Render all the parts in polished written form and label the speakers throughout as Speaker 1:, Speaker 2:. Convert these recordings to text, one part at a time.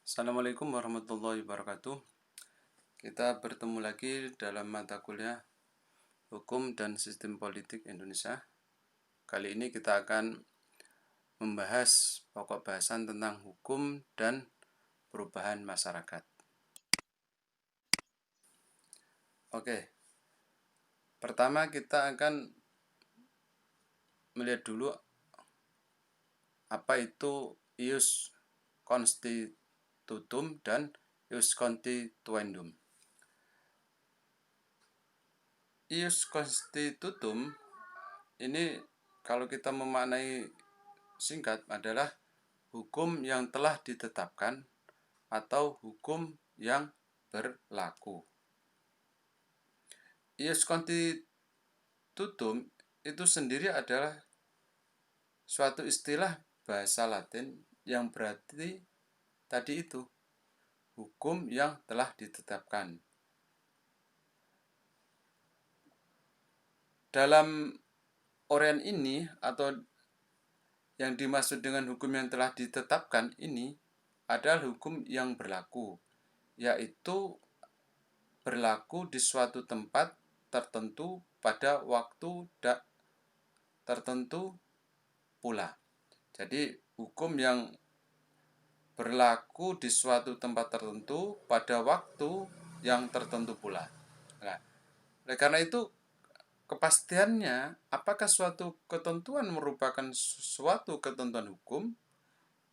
Speaker 1: Assalamualaikum warahmatullahi wabarakatuh. Kita bertemu lagi dalam mata kuliah Hukum dan Sistem Politik Indonesia. Kali ini kita akan membahas pokok bahasan tentang hukum dan perubahan masyarakat. Oke, pertama kita akan melihat dulu apa itu ius constitutum dan ius constituendum. Ius constitutum ini kalau kita memaknai singkat adalah hukum yang telah ditetapkan atau hukum yang berlaku. Ius constitutum itu sendiri adalah suatu istilah bahasa Latin yang berarti tadi itu, hukum yang telah ditetapkan. Dalam uraian ini atau yang dimaksud dengan hukum yang telah ditetapkan ini adalah hukum yang berlaku, yaitu berlaku di suatu tempat tertentu pada waktu tertentu pula. Jadi hukum yang berlaku di suatu tempat tertentu pada waktu yang tertentu pula. Nah, oleh karena itu kepastiannya apakah suatu ketentuan merupakan suatu ketentuan hukum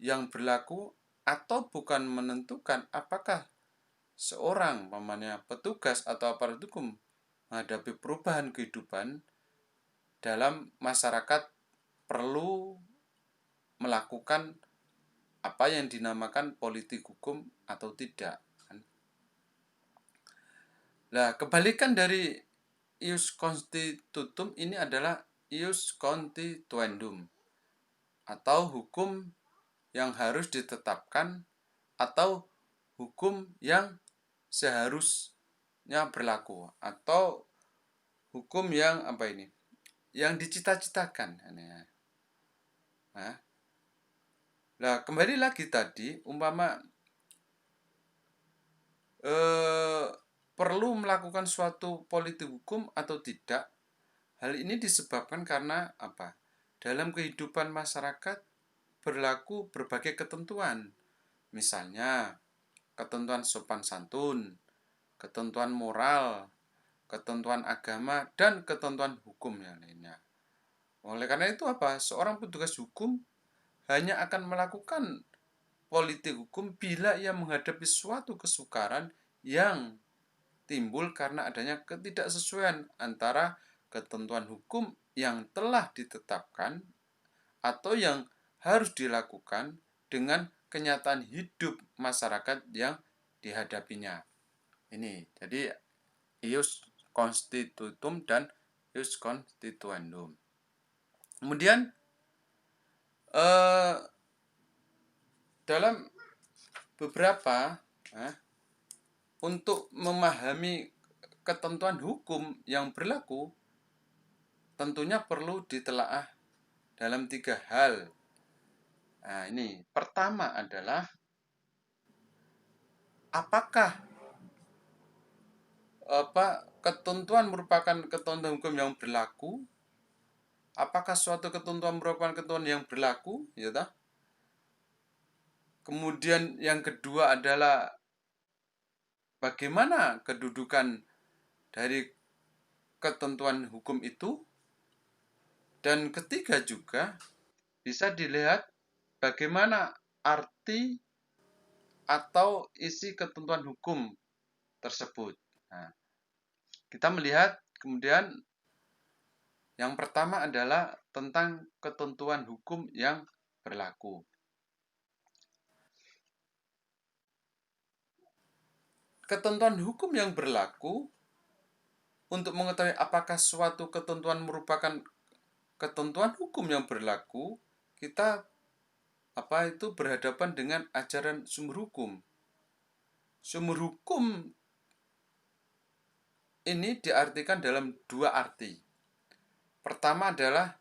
Speaker 1: yang berlaku atau bukan menentukan apakah seorang petugas atau aparat hukum menghadapi perubahan kehidupan dalam masyarakat perlu melakukan apa yang dinamakan politik hukum atau tidak. Nah, kebalikan dari ius constitutum ini adalah ius constituendum atau hukum yang harus ditetapkan atau hukum yang seharusnya berlaku atau hukum yang yang dicita-citakan. Nah, kembali lagi tadi umpama perlu melakukan suatu politik hukum atau tidak. Hal ini disebabkan karena apa? Dalam kehidupan masyarakat berlaku berbagai ketentuan. Misalnya, ketentuan sopan santun, ketentuan moral, ketentuan agama, dan ketentuan hukum yang lainnya. Oleh karena itu apa? Seorang petugas hukum hanya akan melakukan politik hukum bila ia menghadapi suatu kesukaran yang timbul karena adanya ketidaksesuaian antara ketentuan hukum yang telah ditetapkan atau yang harus dilakukan dengan kenyataan hidup masyarakat yang dihadapinya. Ini, jadi ius constitutum dan ius constituendum. Kemudian dalam beberapa untuk memahami ketentuan hukum yang berlaku tentunya perlu ditelaah dalam 3 hal. Nah, ini pertama adalah apakah ketentuan merupakan ketentuan hukum yang berlaku? Apakah suatu ketentuan merupakan ketentuan yang berlaku? Ya toh? Kemudian yang kedua adalah bagaimana kedudukan dari ketentuan hukum itu? Dan ketiga juga bisa dilihat bagaimana arti atau isi ketentuan hukum tersebut. Nah, kita melihat kemudian yang pertama adalah tentang ketentuan hukum yang berlaku. Ketentuan hukum yang berlaku untuk mengetahui apakah suatu ketentuan merupakan ketentuan hukum yang berlaku, kita berhadapan dengan ajaran sumber hukum. Sumber hukum ini diartikan dalam 2 arti. Pertama adalah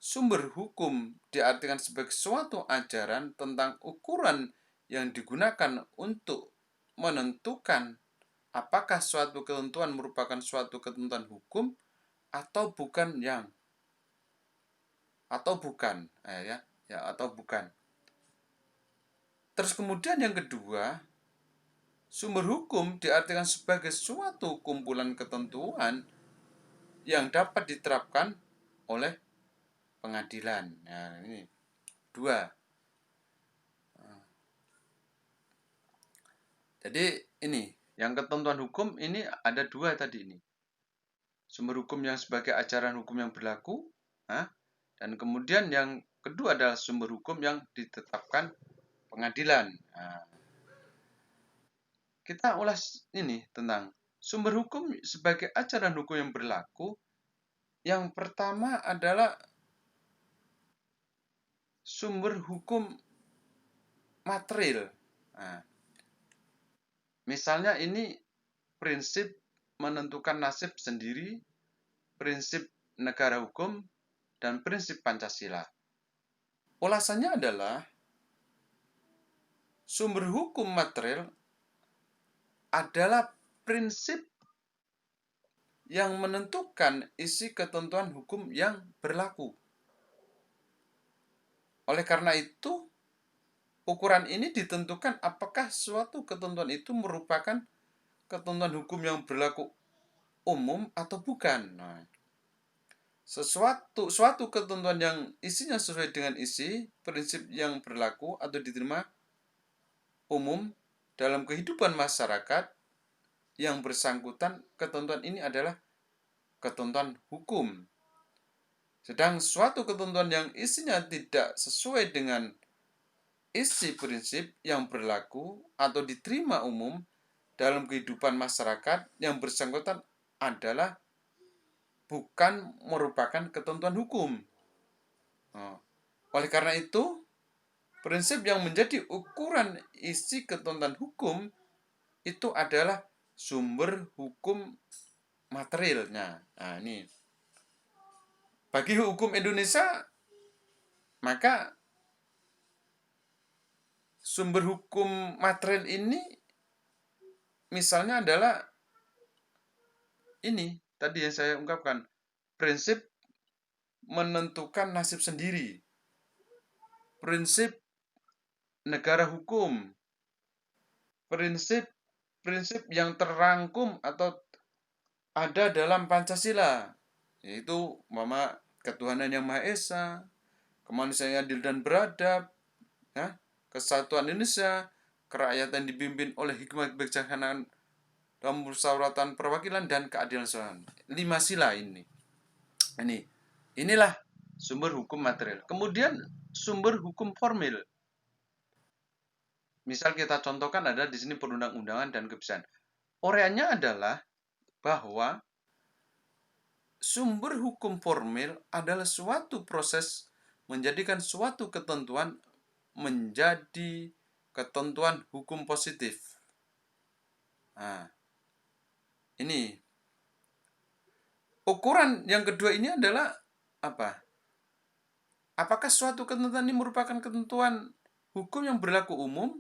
Speaker 1: sumber hukum diartikan sebagai suatu ajaran tentang ukuran yang digunakan untuk menentukan apakah suatu ketentuan merupakan suatu ketentuan hukum atau bukan atau bukan. Terus kemudian yang kedua, sumber hukum diartikan sebagai suatu kumpulan ketentuan yang dapat diterapkan oleh pengadilan. Nah, ini dua. Jadi ini, yang ketentuan hukum ini ada dua tadi ini. Sumber hukum yang sebagai ajaran hukum yang berlaku, dan kemudian yang kedua adalah sumber hukum yang ditetapkan pengadilan. Nah, kita ulas ini tentang sumber hukum sebagai ajaran hukum yang berlaku. Yang pertama adalah sumber hukum material. Nah, misalnya ini prinsip menentukan nasib sendiri, prinsip negara hukum, dan prinsip Pancasila. Ulasannya adalah sumber hukum material adalah prinsip yang menentukan isi ketentuan hukum yang berlaku. Oleh karena itu, ukuran ini ditentukan apakah suatu ketentuan itu merupakan ketentuan hukum yang berlaku umum atau bukan. Nah, suatu ketentuan yang isinya sesuai dengan isi prinsip yang berlaku atau diterima umum dalam kehidupan masyarakat yang bersangkutan, ketentuan ini adalah ketentuan hukum. Sedang suatu ketentuan yang isinya tidak sesuai dengan isi prinsip yang berlaku atau diterima umum dalam kehidupan masyarakat yang bersangkutan adalah bukan merupakan ketentuan hukum. Oleh karena itu, prinsip yang menjadi ukuran isi ketentuan hukum itu adalah sumber hukum materialnya. Nah, ini. Bagi hukum Indonesia, maka sumber hukum material ini misalnya adalah ini tadi yang saya ungkapkan, prinsip menentukan nasib sendiri, prinsip negara hukum, prinsip yang terangkum atau ada dalam Pancasila, yaitu ketuhanan yang Maha Esa, kemanusiaan yang adil dan beradab, kesatuan Indonesia, kerakyatan dipimpin oleh hikmah kebijaksanaan dan musyawaratan perwakilan dan keadilan sosial. 5 sila ini. Inilah sumber hukum material. Kemudian sumber hukum formil. Misal kita contohkan ada di sini perundang-undangan dan kebiasaan. Uraiannya adalah bahwa sumber hukum formil adalah suatu proses menjadikan suatu ketentuan menjadi ketentuan hukum positif. Nah, ini ukuran yang kedua ini adalah apa? Apakah suatu ketentuan ini merupakan ketentuan hukum yang berlaku umum?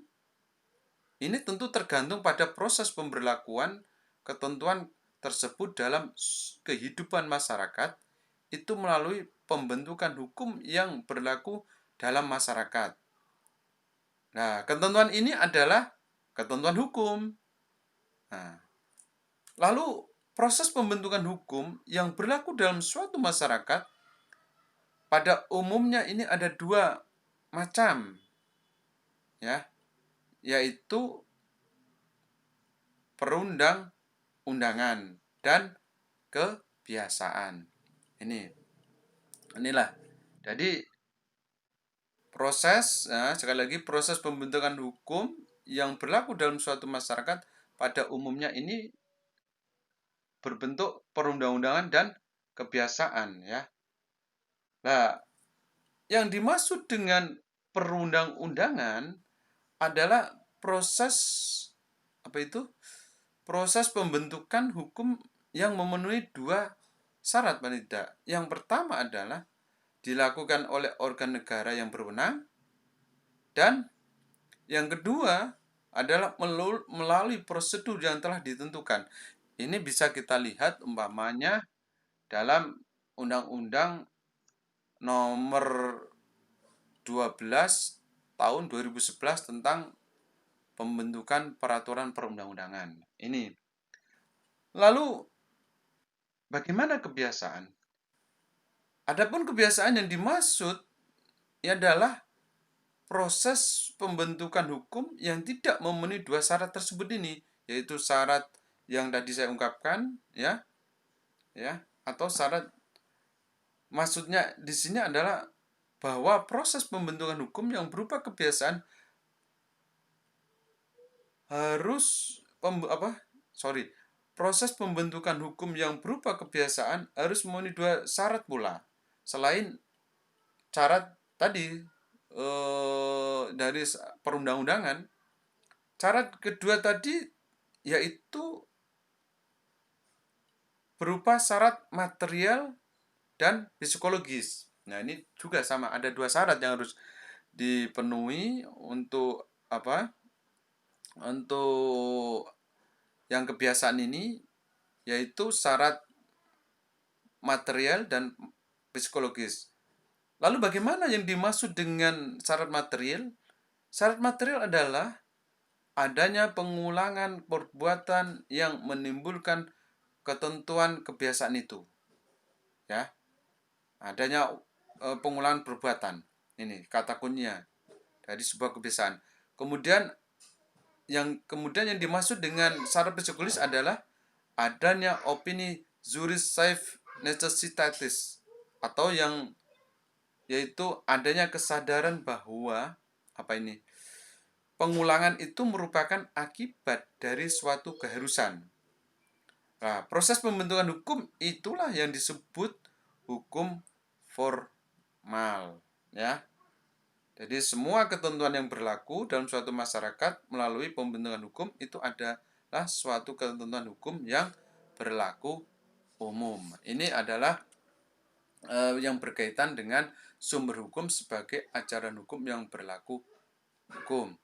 Speaker 1: Ini tentu tergantung pada proses pemberlakuan ketentuan tersebut dalam kehidupan masyarakat itu melalui pembentukan hukum yang berlaku dalam masyarakat. Nah, ketentuan ini adalah ketentuan hukum. Nah, lalu proses pembentukan hukum yang berlaku dalam suatu masyarakat pada umumnya ini ada dua macam, yaitu perundang-undangan dan kebiasaan. Inilah. Jadi sekali lagi proses pembentukan hukum yang berlaku dalam suatu masyarakat pada umumnya ini berbentuk perundang-undangan dan kebiasaan, Nah, yang dimaksud dengan perundang-undangan adalah proses proses pembentukan hukum yang memenuhi dua syarat, Pak. Yang pertama adalah dilakukan oleh organ negara yang berwenang, dan Yang kedua adalah melalui prosedur yang telah ditentukan. Ini bisa kita lihat umpamanya dalam Undang-Undang Nomor 12 Tahun 2011 tentang pembentukan peraturan perundang-undangan. Ini. Lalu bagaimana kebiasaan? Adapun kebiasaan yang dimaksud adalah proses pembentukan hukum yang tidak memenuhi dua syarat tersebut ini, yaitu syarat yang tadi saya ungkapkan, ya, atau syarat maksudnya di sini adalah bahwa proses pembentukan hukum yang berupa kebiasaan harus proses pembentukan hukum yang berupa kebiasaan harus memenuhi dua syarat pula. Selain syarat tadi dari perundang-undangan, syarat kedua tadi yaitu berupa syarat material dan psikologis. Nah, ini juga sama, ada dua syarat yang harus dipenuhi untuk Untuk yang kebiasaan ini, yaitu syarat material dan psikologis. Lalu bagaimana yang dimaksud dengan syarat material? Syarat material adalah adanya pengulangan perbuatan yang menimbulkan ketentuan kebiasaan itu. Ya, adanya pengulangan perbuatan. Ini kata kuncinya dari sebuah kebiasaan. Kemudian yang dimaksud dengan syarat psikologis adalah adanya opini juris safe necessitatis, atau yang yaitu adanya kesadaran bahwa pengulangan itu merupakan akibat dari suatu keharusan. Nah, proses pembentukan hukum itulah yang disebut hukum formal, ya. Jadi semua ketentuan yang berlaku dalam suatu masyarakat melalui pembentukan hukum itu adalah suatu ketentuan hukum yang berlaku umum. Ini adalah yang berkaitan dengan sumber hukum sebagai ajaran hukum yang berlaku hukum.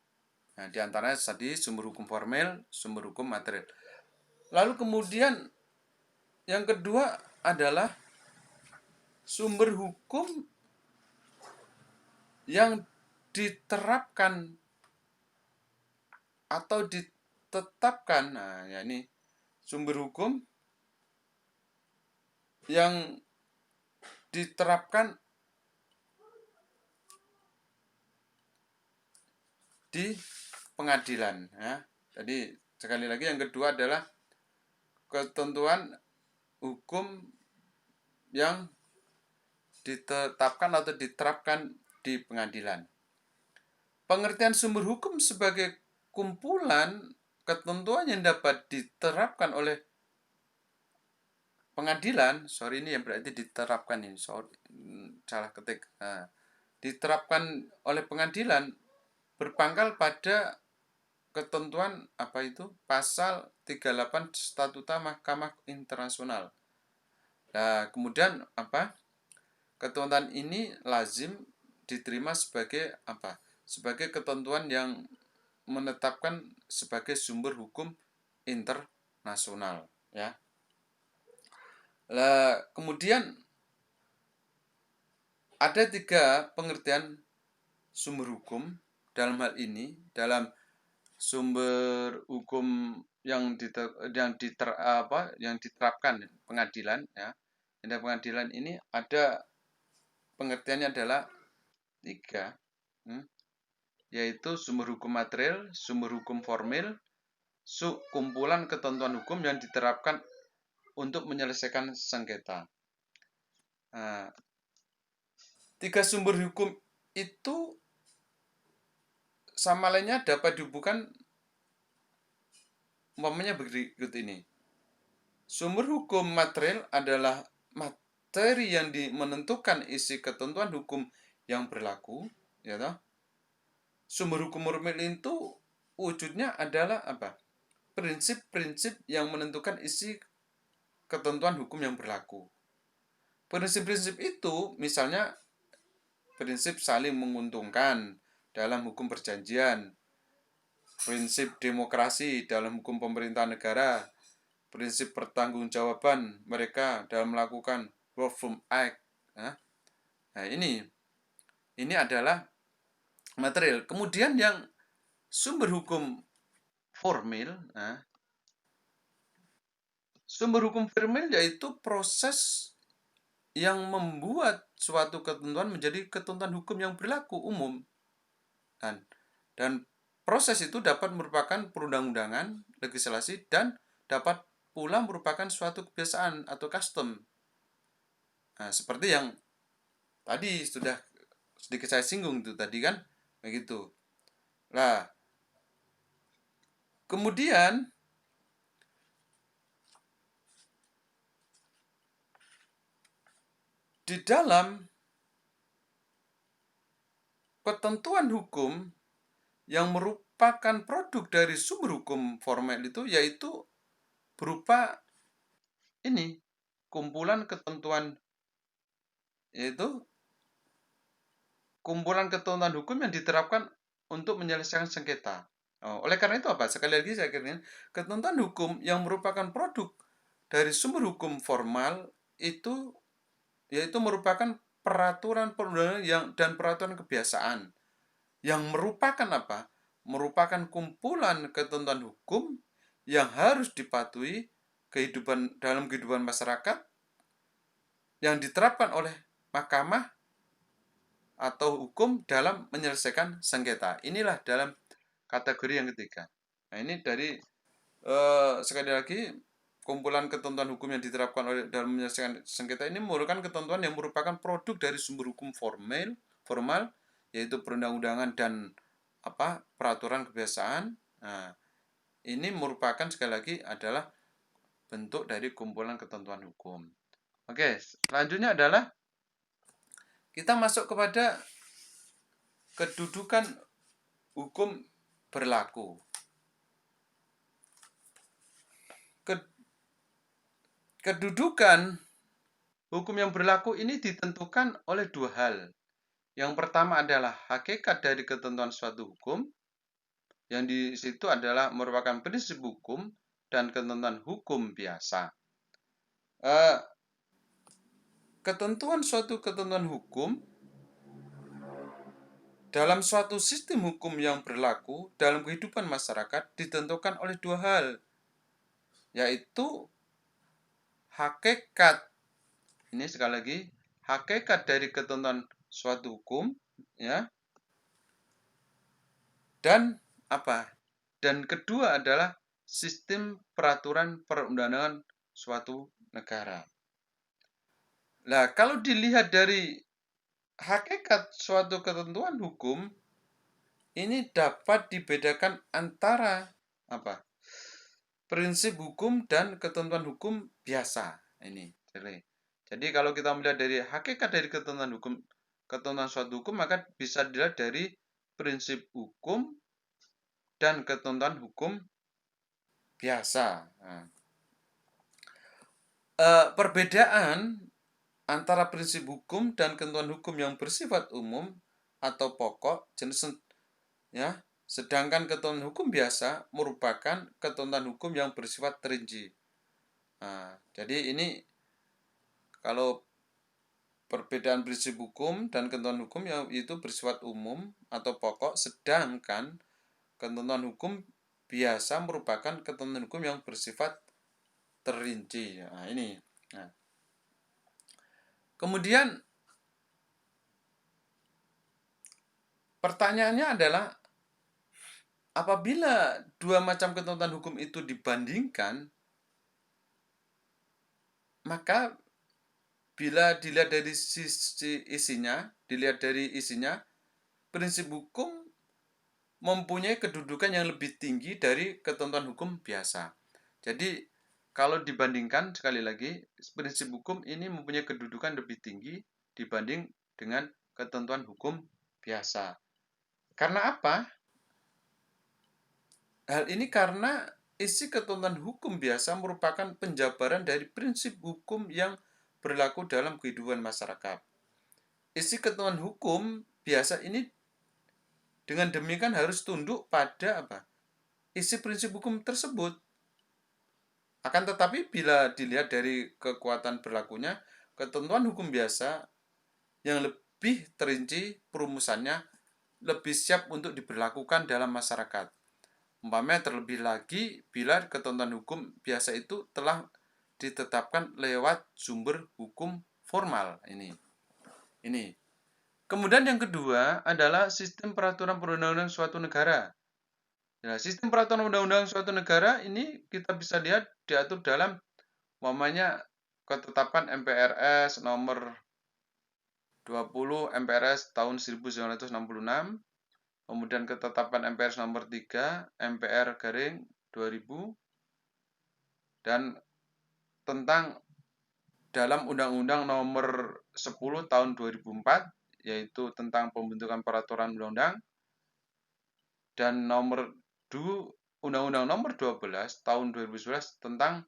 Speaker 1: Nah, di antaranya tadi sumber hukum formel, sumber hukum material. Lalu kemudian yang kedua adalah sumber hukum yang diterapkan atau ditetapkan. Nah, ya ini sumber hukum yang diterapkan di pengadilan, ya. Jadi sekali lagi yang kedua adalah ketentuan hukum yang ditetapkan atau diterapkan di pengadilan. Pengertian sumber hukum sebagai kumpulan ketentuan yang dapat diterapkan oleh pengadilan, ini yang berarti diterapkan ini, salah ketik. Nah, diterapkan oleh pengadilan berpangkal pada ketentuan pasal 38 Statuta Mahkamah Internasional. Nah, kemudian ketentuan ini lazim diterima sebagai sebagai ketentuan yang menetapkan sebagai sumber hukum internasional, ya. Lah, kemudian ada 3 pengertian sumber hukum dalam hal ini, dalam sumber hukum yang diterapkan pengadilan, ya. Di pengadilan ini ada pengertiannya adalah 3, yaitu sumber hukum material, sumber hukum formil, kumpulan ketentuan hukum yang diterapkan untuk menyelesaikan sengketa. Nah, 3 sumber hukum itu sama lainnya dapat dihubungkan umpamanya berikut ini. Sumber hukum material adalah materi yang menentukan isi ketentuan hukum yang berlaku, ya toh. Sumber hukum formil itu wujudnya adalah prinsip-prinsip yang menentukan isi ketentuan hukum yang berlaku. Prinsip-prinsip itu misalnya prinsip saling menguntungkan dalam hukum perjanjian, prinsip demokrasi dalam hukum pemerintahan negara, prinsip pertanggungjawaban mereka dalam melakukan Reform Act. Nah, ini adalah material. Kemudian yang sumber hukum formil, sumber hukum formil yaitu proses yang membuat suatu ketentuan menjadi ketentuan hukum yang berlaku umum. Dan proses itu dapat merupakan perundang-undangan, legislasi, dan dapat pula merupakan suatu kebiasaan atau custom. Nah, seperti yang tadi sudah sedikit saya singgung itu tadi kan, begitu. Nah, kemudian di dalam ketentuan hukum yang merupakan produk dari sumber hukum formal itu yaitu berupa ini kumpulan ketentuan, yaitu kumpulan ketentuan hukum yang diterapkan untuk menyelesaikan sengketa. Oleh karena itu apa? Sekali lagi saya kira ketentuan hukum yang merupakan produk dari sumber hukum formal itu yaitu merupakan peraturan perundangan dan peraturan kebiasaan yang merupakan apa? Merupakan kumpulan ketentuan hukum yang harus dipatuhi dalam kehidupan masyarakat yang diterapkan oleh mahkamah atau hukum dalam menyelesaikan sengketa. Inilah dalam kategori yang ketiga. Nah, ini dari sekali lagi kumpulan ketentuan hukum yang diterapkan dalam menyelesaikan sengketa ini merupakan ketentuan yang merupakan produk dari sumber hukum formal yaitu perundang-undangan dan peraturan kebiasaan. Nah, ini merupakan sekali lagi adalah bentuk dari kumpulan ketentuan hukum. Oke, selanjutnya adalah kita masuk kepada kedudukan hukum berlaku. Kedudukan hukum yang berlaku ini ditentukan oleh dua hal. Yang pertama adalah hakikat dari ketentuan suatu hukum, yang di situ adalah merupakan prinsip hukum dan ketentuan hukum biasa. Ketentuan suatu ketentuan hukum dalam suatu sistem hukum yang berlaku dalam kehidupan masyarakat ditentukan oleh dua hal, yaitu hakikat, ini sekali lagi, hakikat dari ketentuan suatu hukum, ya, dan apa? Dan kedua adalah sistem peraturan perundangan suatu negara. Nah, kalau dilihat dari hakikat suatu ketentuan hukum, ini dapat dibedakan antara prinsip hukum dan ketentuan hukum biasa. Ini. Jadi kalau kita melihat dari hakikat dari ketentuan suatu hukum, maka bisa dilihat dari prinsip hukum dan ketentuan hukum biasa. Perbedaan antara prinsip hukum dan ketentuan hukum yang bersifat umum atau pokok jenis, ya, sedangkan ketentuan hukum biasa merupakan ketentuan hukum yang bersifat terinci. Jadi ini kalau perbedaan prinsip hukum dan ketentuan hukum yang itu bersifat umum atau pokok, sedangkan ketentuan hukum biasa merupakan ketentuan hukum yang bersifat terinci. Ini. Kemudian pertanyaannya adalah apabila dua macam ketentuan hukum itu dibandingkan, maka bila dilihat dari isinya, prinsip hukum mempunyai kedudukan yang lebih tinggi dari ketentuan hukum biasa. Jadi kalau dibandingkan, sekali lagi, prinsip hukum ini mempunyai kedudukan lebih tinggi dibanding dengan ketentuan hukum biasa. Karena apa? Hal ini karena isi ketentuan hukum biasa merupakan penjabaran dari prinsip hukum yang berlaku dalam kehidupan masyarakat. Isi ketentuan hukum biasa ini dengan demikian harus tunduk pada isi prinsip hukum tersebut. Akan tetapi bila dilihat dari kekuatan berlakunya, ketentuan hukum biasa yang lebih terinci perumusannya lebih siap untuk diberlakukan dalam masyarakat. Umpamanya terlebih lagi bila ketentuan hukum biasa itu telah ditetapkan lewat sumber hukum formal ini. Kemudian yang kedua adalah sistem peraturan perundang-undangan suatu negara. Nah, sistem peraturan undang-undang suatu negara ini kita bisa lihat diatur dalam umpamanya ketetapan MPRS nomor 20 MPRS tahun 1966, kemudian ketetapan MPRS nomor 3 MPR garing 2000, dan tentang dalam Undang-Undang nomor 10 tahun 2004 yaitu tentang pembentukan peraturan undang-undang, dan nomor 2 Undang-Undang nomor 12 tahun 2011 tentang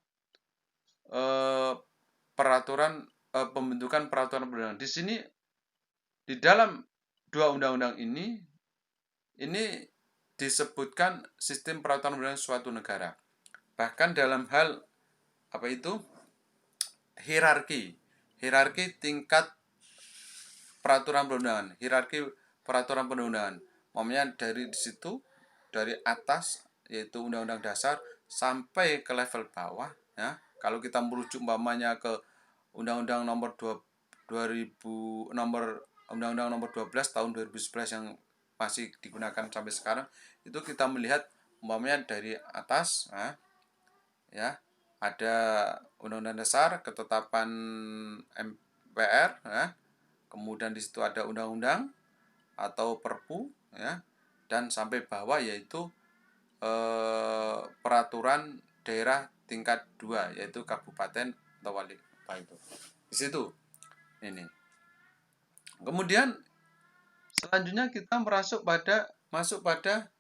Speaker 1: pembentukan peraturan perundang-undangan. Di sini di dalam dua undang-undang ini disebutkan sistem peraturan perundang-undangan suatu negara. Bahkan dalam hal hierarki tingkat peraturan perundangan, hierarki peraturan perundangan. Maksudnya dari situ, dari atas yaitu Undang-Undang Dasar sampai ke level bawah, ya. Kalau kita merujuk umpamanya ke Undang-Undang nomor 2000 nomor Undang-Undang nomor 12 tahun 2011 yang masih digunakan sampai sekarang, itu kita melihat umpamanya dari atas, ya, ada Undang-Undang Dasar, ketetapan MPR, ya. Kemudian di situ ada undang-undang atau perpu, ya, dan sampai bawah yaitu peraturan daerah tingkat 2 yaitu kabupaten atau wali kota itu. Di situ ini. Kemudian selanjutnya kita masuk pada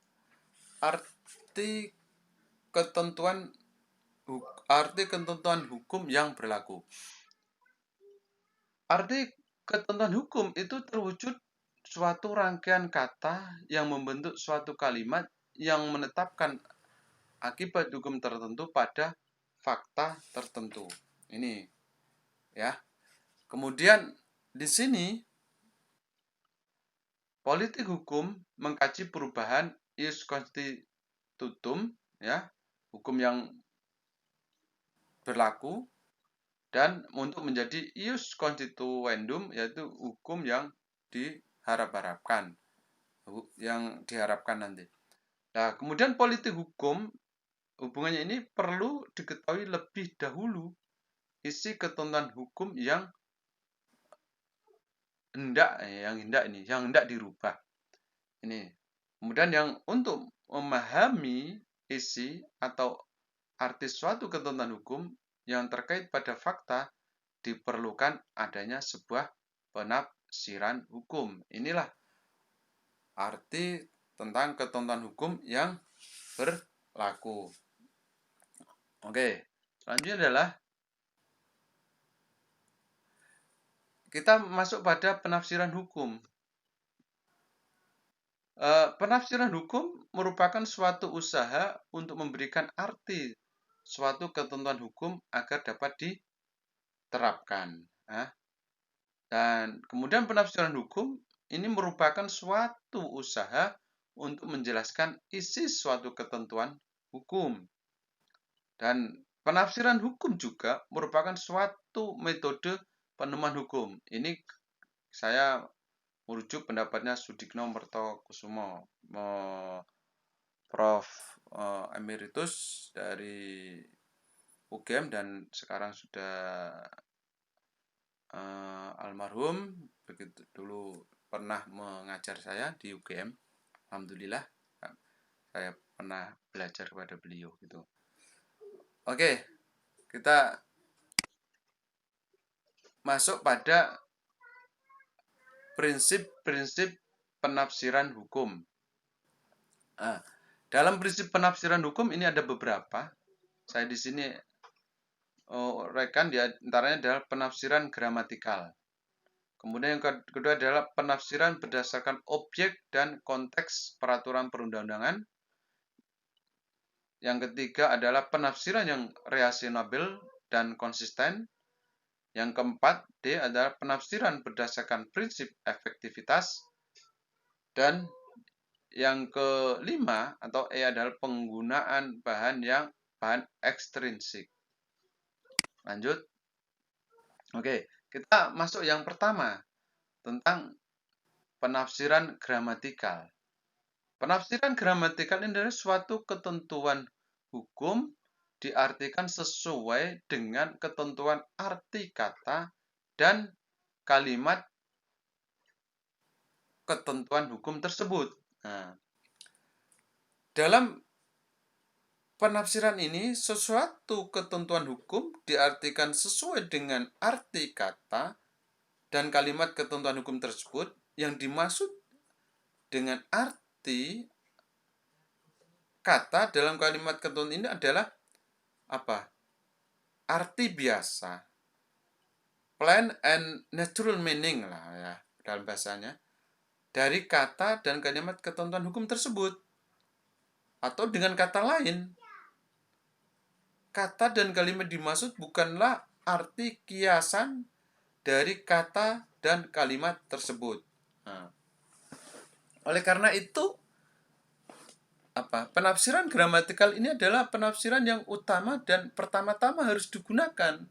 Speaker 1: arti ketentuan hukum yang berlaku. Arti ketentuan hukum itu terwujud suatu rangkaian kata yang membentuk suatu kalimat yang menetapkan akibat hukum tertentu pada fakta tertentu. Ini, ya. Kemudian di sini politik hukum mengkaji perubahan ius constitutum, ya, hukum yang berlaku, dan untuk menjadi ius constituendum yaitu hukum yang diharapkan nanti. Nah, kemudian politik hukum hubungannya ini perlu diketahui lebih dahulu isi ketentuan hukum yang hendak dirubah. Ini. Kemudian yang untuk memahami isi atau arti suatu ketentuan hukum yang terkait pada fakta diperlukan adanya sebuah penafsiran hukum. Inilah arti tentang ketentuan hukum yang berlaku. Oke, selanjutnya adalah kita masuk pada penafsiran hukum. Penafsiran hukum merupakan suatu usaha untuk memberikan arti suatu ketentuan hukum agar dapat diterapkan. Dan kemudian penafsiran hukum ini merupakan suatu usaha untuk menjelaskan isi suatu ketentuan hukum. Dan penafsiran hukum juga merupakan suatu metode penemuan hukum. Ini saya merujuk pendapatnya Sudikno Mertokusumo, Prof. Emeritus dari UGM dan sekarang sudah almarhum. Begitu dulu pernah mengajar saya di UGM. Alhamdulillah saya pernah belajar kepada beliau gitu. Oke, kita masuk pada prinsip-prinsip penafsiran hukum. Dalam prinsip penafsiran hukum ini ada beberapa. Saya di sini rekan di antaranya adalah penafsiran gramatikal. Kemudian yang kedua adalah penafsiran berdasarkan objek dan konteks peraturan perundang-undangan. Yang ketiga adalah penafsiran yang reasonable dan konsisten. Yang keempat, D adalah penafsiran berdasarkan prinsip efektivitas. Dan yang kelima atau E adalah penggunaan bahan ekstrinsik. Lanjut. Oke, kita masuk yang pertama tentang penafsiran gramatikal. Penafsiran gramatikal ini adalah suatu ketentuan hukum diartikan sesuai dengan ketentuan arti kata dan kalimat ketentuan hukum tersebut. Nah, dalam penafsiran ini, sesuatu ketentuan hukum diartikan sesuai dengan arti kata dan kalimat ketentuan hukum tersebut. Yang dimaksud dengan arti kata dalam kalimat ketentuan ini adalah apa? Arti biasa, plain and natural meaning lah ya dalam bahasanya, dari kata dan kalimat ketentuan hukum tersebut. Atau dengan kata lain, kata dan kalimat dimaksud bukanlah arti kiasan dari kata dan kalimat tersebut. Nah, oleh karena itu, penafsiran gramatikal ini adalah penafsiran yang utama dan pertama-tama harus digunakan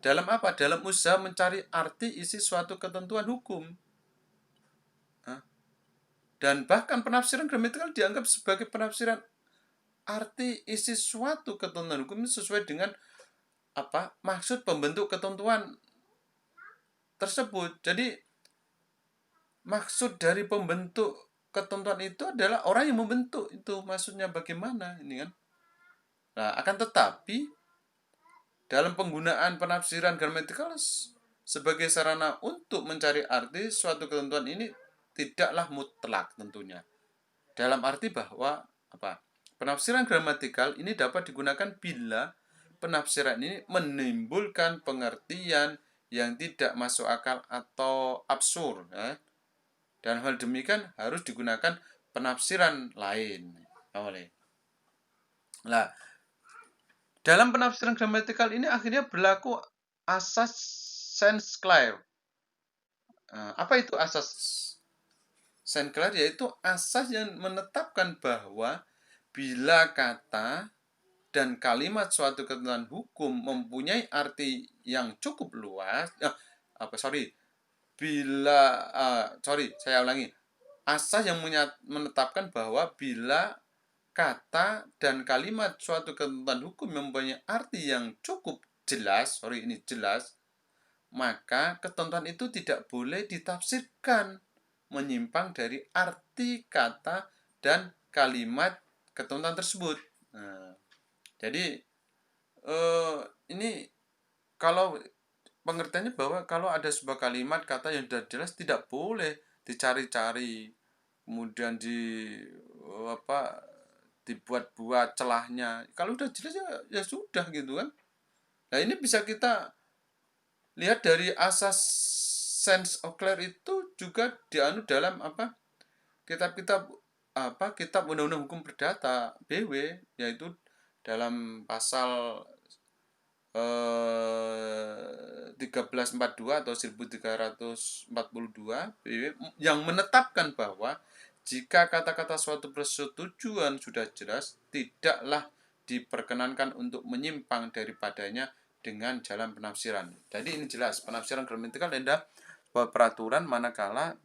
Speaker 1: dalam apa? Dalam usaha mencari arti isi suatu ketentuan hukum. Dan bahkan penafsiran gramatikal dianggap sebagai penafsiran arti isi suatu ketentuan hukum sesuai dengan maksud pembentuk ketentuan tersebut. Jadi maksud dari pembentuk ketentuan itu adalah orang yang membentuk itu, maksudnya bagaimana ini kan. Nah, akan tetapi dalam penggunaan penafsiran gramatikal sebagai sarana untuk mencari arti suatu ketentuan ini tidaklah mutlak tentunya. Dalam arti bahwa penafsiran gramatikal ini dapat digunakan bila penafsiran ini menimbulkan pengertian yang tidak masuk akal atau absurd. Dan hal demikian harus digunakan penafsiran lain. Nah, dalam penafsiran gramatikal ini akhirnya berlaku asas sense clear. Apa itu asas sense clear? Yaitu asas yang menetapkan bahwa bila kata dan kalimat suatu ketentuan hukum mempunyai arti yang cukup luas, saya ulangi. Asas yang menetapkan bahwa bila kata dan kalimat suatu ketentuan hukum mempunyai arti yang cukup jelas, maka ketentuan itu tidak boleh ditafsirkan menyimpang dari arti kata dan kalimat ketentuan tersebut. Nah, jadi ini kalau pengertiannya bahwa kalau ada sebuah kalimat kata yang sudah jelas tidak boleh dicari-cari, kemudian dibuat-buat celahnya. Kalau udah jelas ya sudah gitu kan. Nah, ini bisa kita lihat dari asas sense of clear itu juga dianu dalam kitab-kitab kitab undang-undang hukum perdata BW, yaitu dalam pasal 1342 atau 1342 yang menetapkan bahwa jika kata-kata suatu persetujuan sudah jelas, tidaklah diperkenankan untuk menyimpang daripadanya dengan jalan penafsiran. Jadi ini jelas, penafsiran gramatikal adalah peraturan manakala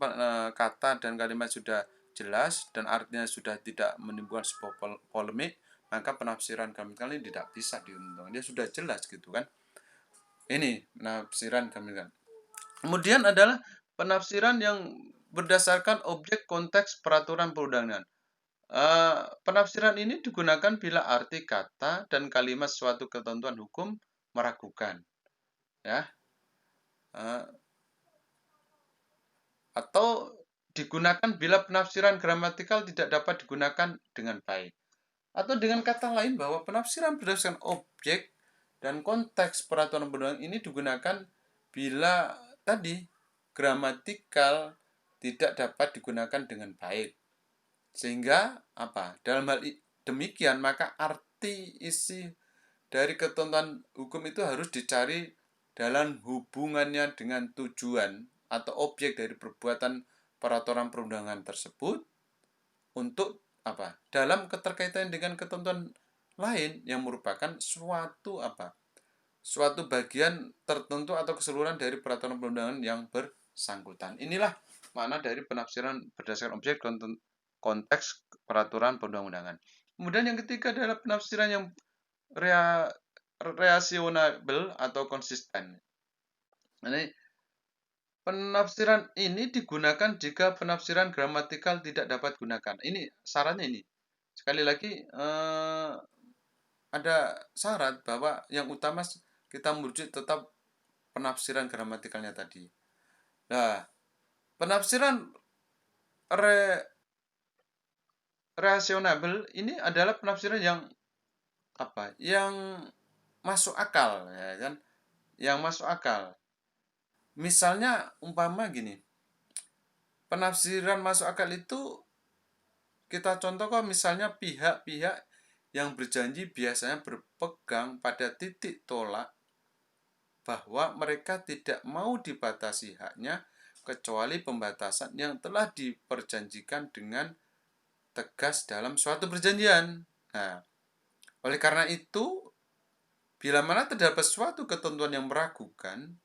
Speaker 1: kata dan kalimat sudah jelas dan artinya sudah tidak menimbulkan sebuah polemik, maka penafsiran gramatikal ini tidak bisa diuntung. Dia sudah jelas gitu kan. Ini penafsiran gramatikal. Kemudian adalah penafsiran yang berdasarkan objek konteks peraturan perundangan. Penafsiran ini digunakan bila arti kata dan kalimat suatu ketentuan hukum meragukan, ya, atau digunakan bila penafsiran gramatikal tidak dapat digunakan dengan baik. Atau dengan kata lain bahwa penafsiran berdasarkan objek dan konteks peraturan perundangan ini digunakan bila tadi gramatikal tidak dapat digunakan dengan baik. Sehingga dalam hal demikian, maka arti isi dari ketentuan hukum itu harus dicari dalam hubungannya dengan tujuan atau objek dari perbuatan peraturan perundangan tersebut untuk apa? Dalam keterkaitan dengan ketentuan lain yang merupakan suatu apa? Suatu bagian tertentu atau keseluruhan dari peraturan perundangan yang bersangkutan. Inilah makna dari penafsiran berdasarkan objek konteks peraturan perundang-undangan. Kemudian yang ketiga adalah penafsiran yang reasonable atau konsisten. Ini penafsiran ini digunakan jika penafsiran gramatikal tidak dapat gunakan. Ini syaratnya ini. Sekali lagi ada syarat bahwa yang utama kita merujuk tetap penafsiran gramatikalnya tadi. Nah, penafsiran reasonable ini adalah penafsiran yang apa? Yang masuk akal, ya kan? Yang masuk akal. Misalnya umpama gini, penafsiran masuk akal itu kita contohkan misalnya pihak-pihak yang berjanji biasanya berpegang pada titik tolak bahwa mereka tidak mau dibatasi haknya kecuali pembatasan yang telah diperjanjikan dengan tegas dalam suatu perjanjian. Nah, oleh karena itu, bila mana terdapat suatu ketentuan yang meragukan,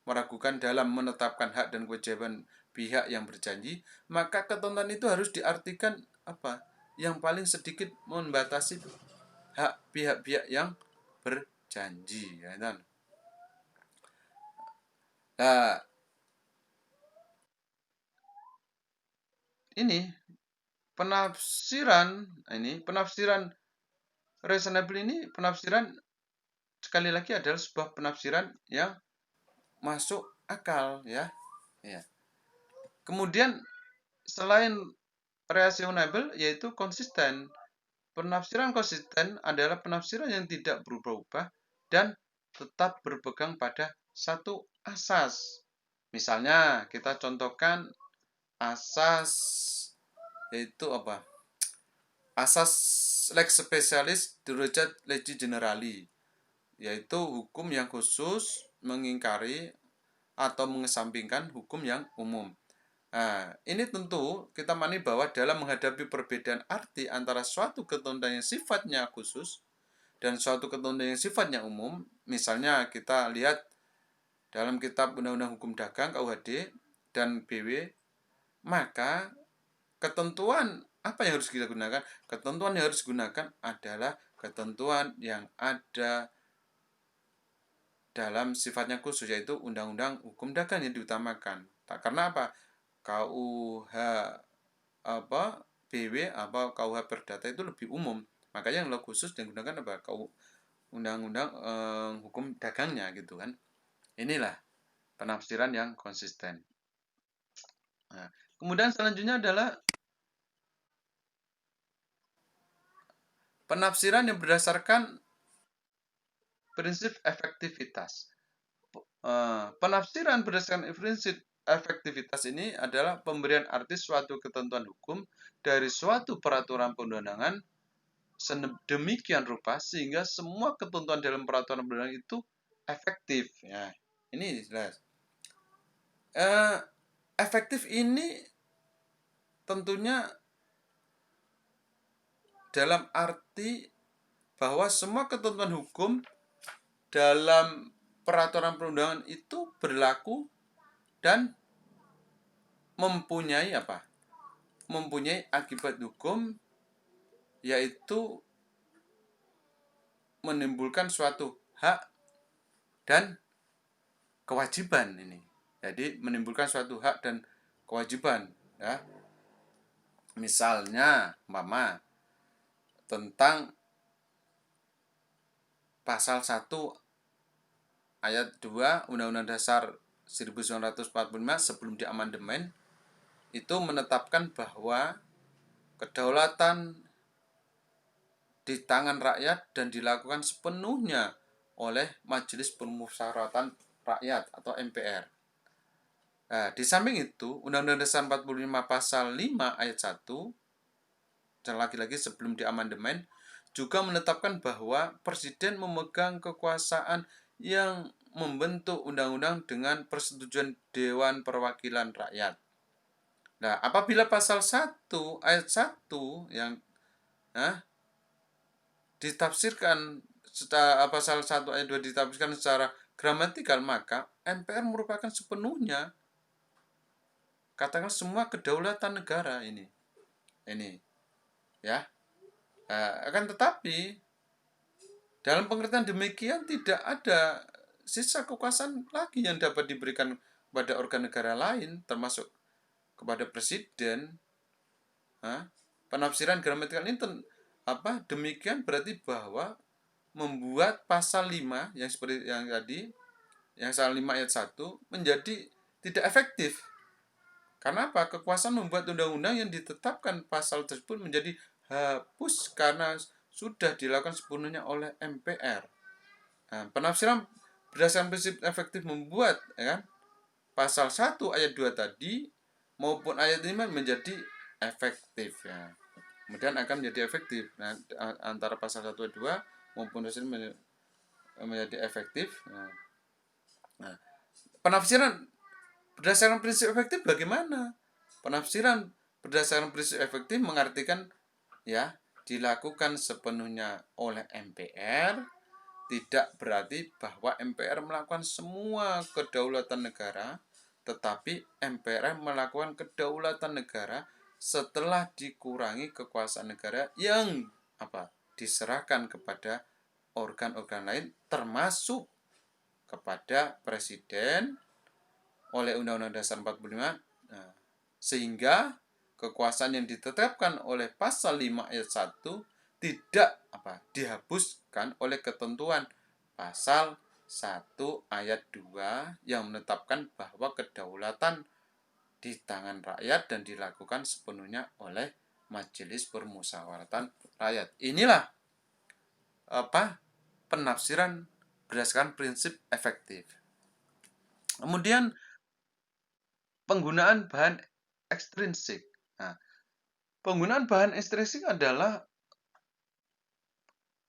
Speaker 1: meragukan dalam menetapkan hak dan kewajiban pihak yang berjanji, maka ketentuan itu harus diartikan apa? Yang paling sedikit membatasi hak pihak-pihak yang berjanji, ya kan? Nah, ini penafsiran reasonable ini penafsiran sekali lagi adalah sebuah penafsiran yang masuk akal, ya. Kemudian selain reasonable yaitu konsisten. Penafsiran konsisten adalah penafsiran yang tidak berubah-ubah dan tetap berpegang pada satu asas. Misalnya kita contohkan asas yaitu apa? Asas lex specialis derajat legis generali, yaitu hukum yang khusus mengingkari atau mengesampingkan hukum yang umum. Nah, ini tentu kita mani bahwa dalam menghadapi perbedaan arti antara suatu ketentuan yang sifatnya khusus dan suatu ketentuan yang sifatnya umum, misalnya kita lihat dalam kitab Undang-Undang Hukum Dagang KUHD dan BW, maka ketentuan apa yang harus kita gunakan? Ketentuan yang harus digunakan adalah ketentuan yang ada dalam sifatnya khusus, yaitu Undang-Undang Hukum Dagang yang diutamakan. Karena apa? KUH BW KUH Perdata itu lebih umum. Makanya yang khusus yang digunakan apa? Undang-Undang Hukum Dagangnya gitu kan. Inilah penafsiran yang konsisten. Nah, kemudian selanjutnya adalah penafsiran yang berdasarkan prinsip efektivitas. Penafsiran berdasarkan prinsip efektivitas ini adalah pemberian arti suatu ketentuan hukum dari suatu peraturan perundangan sedemikian rupa sehingga semua ketentuan dalam peraturan perundangan itu efektif. Ya, ini jelas. Efektif ini tentunya dalam arti bahwa semua ketentuan hukum dalam peraturan perundangan itu berlaku dan mempunyai apa? Mempunyai akibat hukum, yaitu menimbulkan suatu hak dan kewajiban ini. Jadi menimbulkan suatu hak dan kewajiban, ya. Misalnya mama tentang pasal 1 ayat 2 Undang-Undang Dasar 1945 sebelum diamandemen itu menetapkan bahwa kedaulatan di tangan rakyat dan dilakukan sepenuhnya oleh Majelis Permusyawaratan Rakyat atau MPR. Nah, di samping itu, Undang-Undang Dasar 45 pasal 5 ayat 1 lagi-lagi sebelum diamandemen, juga menetapkan bahwa presiden memegang kekuasaan yang membentuk undang-undang dengan persetujuan Dewan Perwakilan Rakyat. Nah, apabila pasal 1 ayat 1 yang ditafsirkan secara pasal 1 ayat 2 ditafsirkan secara gramatikal, maka MPR merupakan sepenuhnya katakan semua kedaulatan negara ini ya. Akan tetapi dalam pengertian demikian tidak ada sisa kekuasaan lagi yang dapat diberikan kepada organ negara lain termasuk kepada presiden. Penafsiran gramatikal ini demikian berarti bahwa membuat pasal 5 yang seperti yang tadi, yang pasal 5 ayat 1 menjadi tidak efektif. Karena apa? Kekuasaan membuat undang-undang yang ditetapkan pasal tersebut menjadi hapus karena sudah dilakukan sepenuhnya oleh MPR. Penafsiran berdasarkan prinsip efektif membuat pasal 1 ayat 2 tadi maupun ayat 5 menjadi efektif ya. Kemudian akan menjadi efektif. Nah, antara pasal 1 dan 2 maupun pasal menjadi efektif. Nah, penafsiran berdasarkan prinsip efektif bagaimana? Penafsiran berdasarkan prinsip efektif mengartikan dilakukan sepenuhnya oleh MPR, tidak berarti bahwa MPR melakukan semua kedaulatan negara, tetapi MPR melakukan kedaulatan negara setelah dikurangi kekuasaan negara yang diserahkan kepada organ-organ lain termasuk kepada presiden oleh Undang-Undang Dasar 45. Sehingga kekuasaan yang ditetapkan oleh pasal 5 ayat 1 tidak dihapuskan oleh ketentuan pasal 1 ayat 2 yang menetapkan bahwa kedaulatan di tangan rakyat dan dilakukan sepenuhnya oleh Majelis Permusyawaratan Rakyat. Inilah penafsiran berdasarkan prinsip efektif. Kemudian penggunaan bahan ekstrinsik. Nah, penggunaan bahan ekstrinsik adalah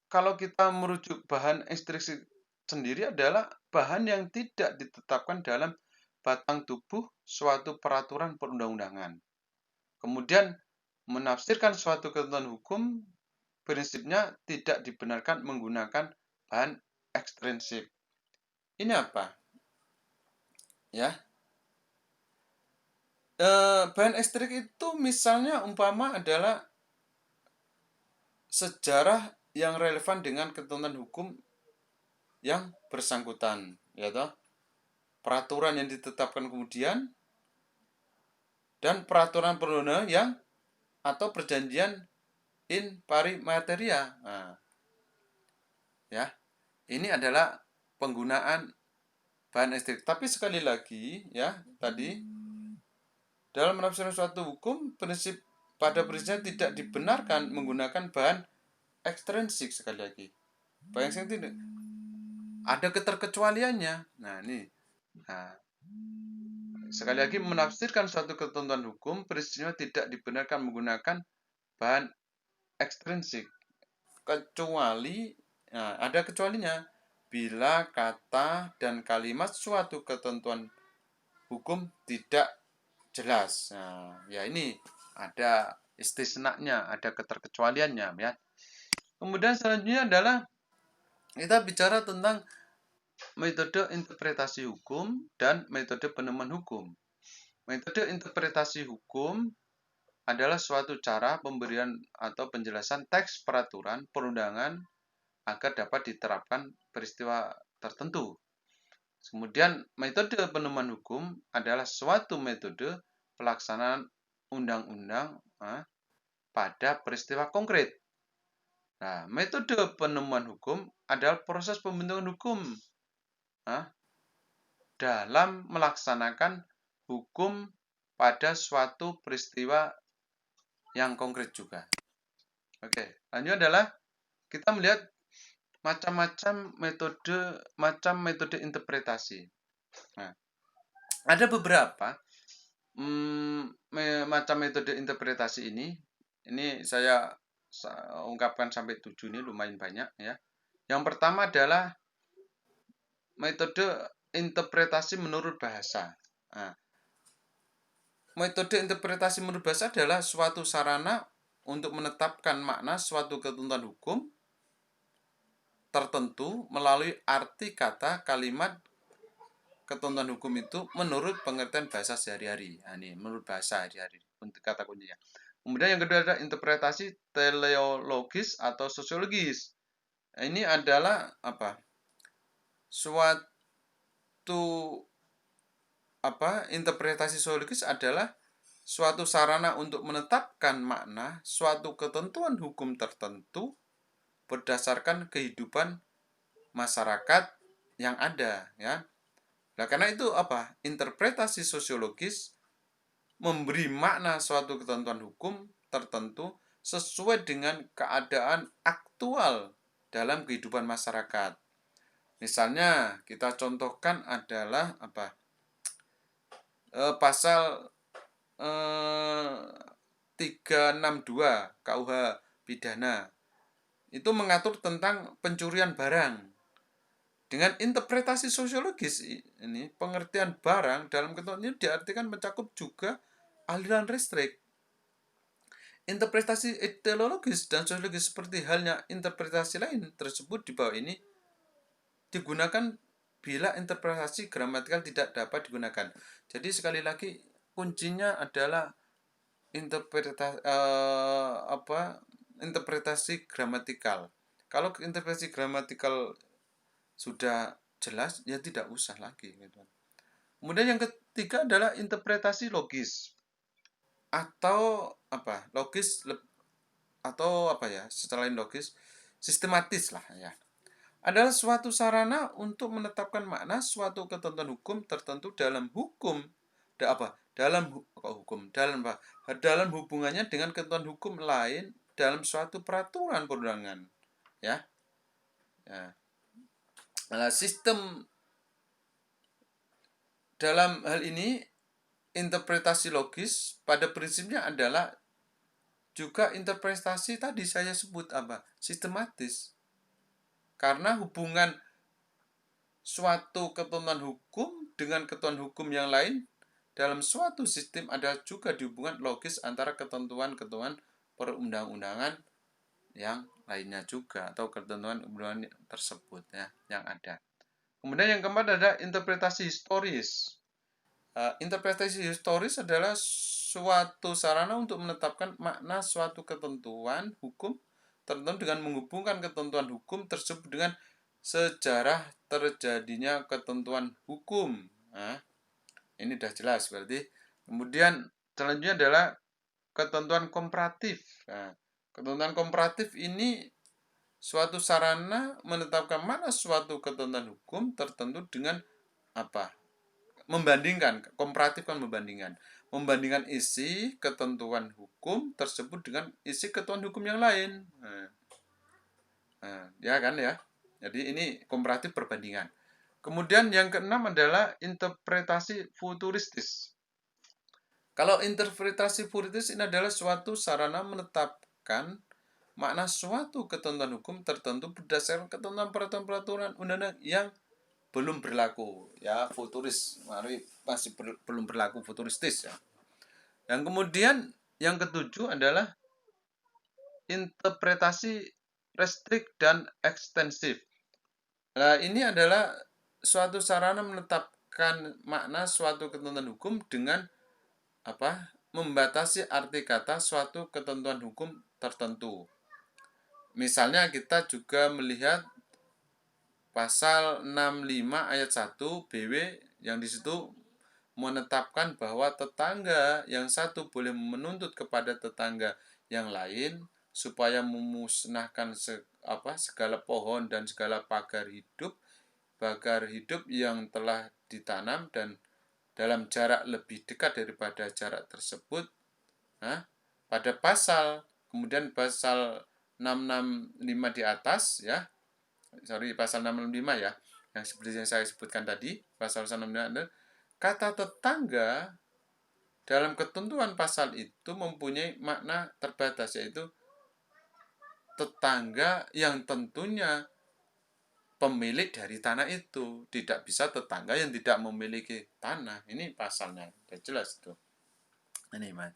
Speaker 1: kalau kita merujuk bahan ekstrinsik sendiri adalah bahan yang tidak ditetapkan dalam batang tubuh suatu peraturan perundang-undangan. Kemudian menafsirkan suatu ketentuan hukum, prinsipnya tidak dibenarkan menggunakan bahan ekstrinsik. Ini apa? Bahan ekstrinsik itu misalnya umpama adalah sejarah yang relevan dengan ketentuan hukum yang bersangkutan, peraturan yang ditetapkan kemudian dan peraturan perundang-undangan yang atau perjanjian in pari materia. Ini adalah penggunaan bahan ekstrinsik. Tapi sekali lagi tadi dalam menafsirkan suatu hukum pada prinsipnya tidak dibenarkan menggunakan bahan ekstrinsik. Sekali lagi bahan ekstrinsik tidak ada keterkecualiannya. Sekali lagi menafsirkan suatu ketentuan hukum prinsipnya tidak dibenarkan menggunakan bahan ekstrinsik kecuali ada kecualinya bila kata dan kalimat suatu ketentuan hukum tidak jelas. Ini ada istisnanya, ada keterkecualiannya ya. Kemudian selanjutnya adalah kita bicara tentang metode interpretasi hukum dan metode penemuan hukum. Metode interpretasi hukum adalah suatu cara pemberian atau penjelasan teks peraturan perundangan agar dapat diterapkan peristiwa tertentu. Kemudian metode penemuan hukum adalah suatu metode pelaksanaan undang-undang pada peristiwa konkret. Metode penemuan hukum adalah proses pembentukan hukum dalam melaksanakan hukum pada suatu peristiwa yang konkret juga. Lanjut adalah kita melihat macam metode interpretasi. Ada beberapa macam metode interpretasi ini Ini saya ungkapkan sampai 7, ini lumayan banyak ya. Yang pertama adalah metode interpretasi menurut bahasa. Nah, metode interpretasi menurut bahasa adalah suatu sarana untuk menetapkan makna suatu ketentuan hukum tertentu melalui arti kata kalimat ketentuan hukum itu menurut pengertian bahasa sehari-hari. Nah, ini menurut bahasa sehari-hari untuk kata kuncinya. Kemudian yang kedua adalah interpretasi teleologis atau sosiologis. Nah, ini adalah apa? Suatu interpretasi sosiologis adalah suatu sarana untuk menetapkan makna suatu ketentuan hukum tertentu berdasarkan kehidupan masyarakat yang ada, ya. Nah, karena itu apa? Interpretasi sosiologis memberi makna suatu ketentuan hukum tertentu sesuai dengan keadaan aktual dalam kehidupan masyarakat. Misalnya, kita contohkan adalah apa? Pasal 362 KUH pidana itu mengatur tentang pencurian barang. Dengan interpretasi sosiologis ini, pengertian barang dalam ketentuan ini diartikan mencakup juga aliran listrik. Interpretasi ideologis dan sosiologis seperti halnya interpretasi lain tersebut di bawah ini digunakan bila interpretasi gramatikal tidak dapat digunakan. Jadi sekali lagi kuncinya adalah interpretasi gramatikal. Kalau interpretasi gramatikal sudah jelas, ya tidak usah lagi, gitu. Kemudian yang ketiga adalah interpretasi logis atau apa? Logis atau apa ya? Selain logis, sistematis lah ya. Adalah suatu sarana untuk menetapkan makna suatu ketentuan hukum tertentu dalam hukum dalam hubungannya dengan ketentuan hukum lain dalam suatu peraturan perundangan, ya. Nah, sistem dalam hal ini interpretasi logis pada prinsipnya adalah juga interpretasi tadi saya sebut apa? Sistematis. Karena hubungan suatu ketentuan hukum dengan ketentuan hukum yang lain dalam suatu sistem ada juga dihubungan logis antara ketentuan-ketentuan perundang-undangan yang lainnya juga atau ketentuan undangan tersebut ya yang ada. Kemudian yang keempat ada interpretasi historis. Interpretasi historis adalah suatu sarana untuk menetapkan makna suatu ketentuan hukum tertentu dengan menghubungkan ketentuan hukum tersebut dengan sejarah terjadinya ketentuan hukum. Nah, ini sudah jelas berarti. Kemudian selanjutnya adalah ketentuan komparatif. Nah, ketentuan komparatif ini suatu sarana menetapkan mana suatu ketentuan hukum tertentu dengan apa? Membandingkan, komparatif kan membandingkan isi ketentuan hukum tersebut dengan isi ketentuan hukum yang lain. Ya kan ya. Jadi ini komparatif perbandingan. Kemudian yang keenam adalah interpretasi futuristis. Kalau interpretasi futuristis ini adalah suatu sarana menetapkan makna suatu ketentuan hukum tertentu berdasarkan ketentuan peraturan-peraturan undang-undang yang belum berlaku, ya, futuris, masih belum berlaku futuristis ya. Yang kemudian yang ketujuh adalah interpretasi restrik dan ekstensif. Nah, ini adalah suatu sarana menetapkan makna suatu ketentuan hukum dengan apa? Membatasi arti kata suatu ketentuan hukum tertentu. Misalnya kita juga melihat pasal 65 ayat 1 BW yang disitu menetapkan bahwa tetangga yang satu boleh menuntut kepada tetangga yang lain supaya memusnahkan segala pohon dan segala pagar hidup yang telah ditanam dan dalam jarak lebih dekat daripada jarak tersebut. Nah, pada kemudian pasal 665 di atas ya. Pasal 665 ya, yang seperti yang saya sebutkan tadi, pasal 665 kata tetangga dalam ketentuan pasal itu mempunyai makna terbatas, yaitu tetangga yang tentunya pemilik dari tanah itu. Tidak bisa tetangga yang tidak memiliki tanah. Ini pasalnya, sudah jelas itu. Ini Mas.